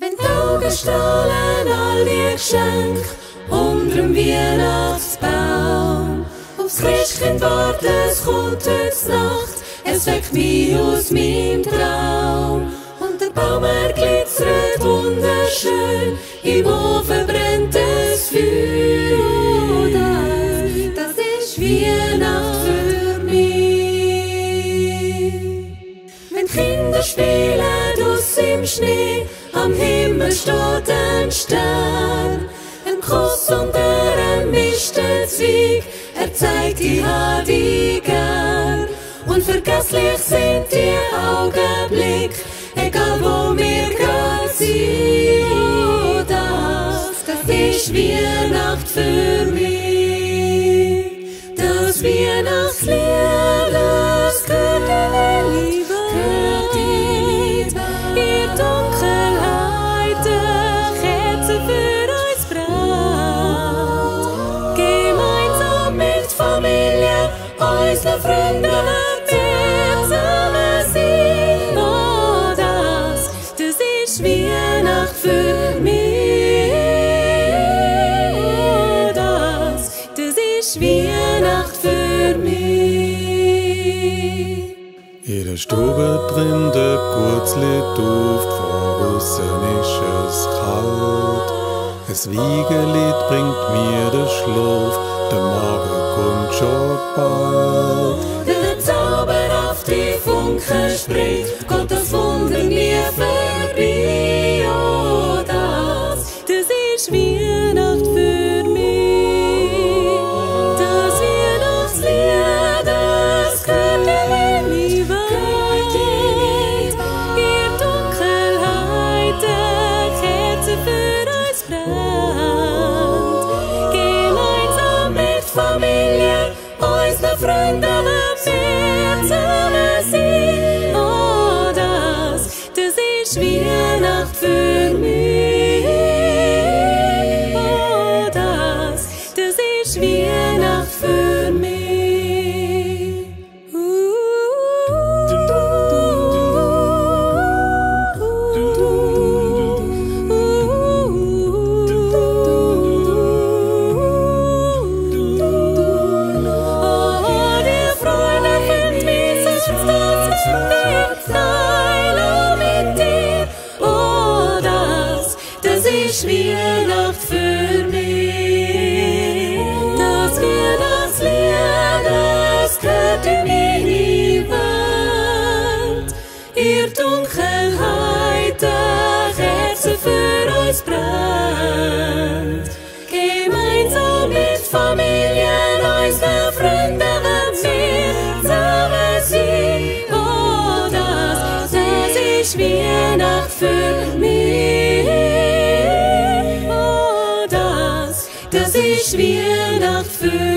Wenn die Augen strahlen, all die Geschenke unterm Weihnachtsbaum. Aufs Christkind warten, es kommt heute Nacht, es weckt mich aus meinem Traum. Und der Baum glitzert wunderschön, im Ofen brennt es Feuer. Das ist Weihnacht für mich. Wenn Kinder spielen aus im Schnee, am Himmel steht ein Stern. Ein Kuss unter einem Mistelzweig, er zeigt, ich hab dich gern. Unvergesslich sind die Augenblicke, egal wo wir grad sind. Oh, das ist Weihnacht für mich. Das Weihnachtslied, das gehört der Liebe, ihr Dunkelheit, der Kerze für uns brennt. Gemeinsam mit Familie, unseren Freunden, Weihnacht für mich. Das ist Weihnacht für mich. In der Stube brennt ein gutes Lied auf, von außen ist es kalt. Ein Wiegelied bringt mir den Schlaf, der Morgen kommt schon bald. Der zauberhafte Funke springt, Gott das Wunder nie vorbei. Oh, das ist Weihnacht für mich. Das Weihnachtslied, das gehört der Liebe, ihr Dunkelheit, der Kerze für uns brennt. Gemeinsam mit Familie, unseren Freunden, wir zusammen sind. Oh, das ist Weihnacht für mich. Oh, das ist Weihnacht für mich. Das ist Weihnacht für mich. Das Weihnachtslied, das gehört in meine Welt. Ihr Dunkelheit, der Kerze für uns brennt. Gemeinsam mit Familien, unseren Freunden, wir zusammen sind. Oh, das ist Weihnacht für mich. Das ist Weihnacht für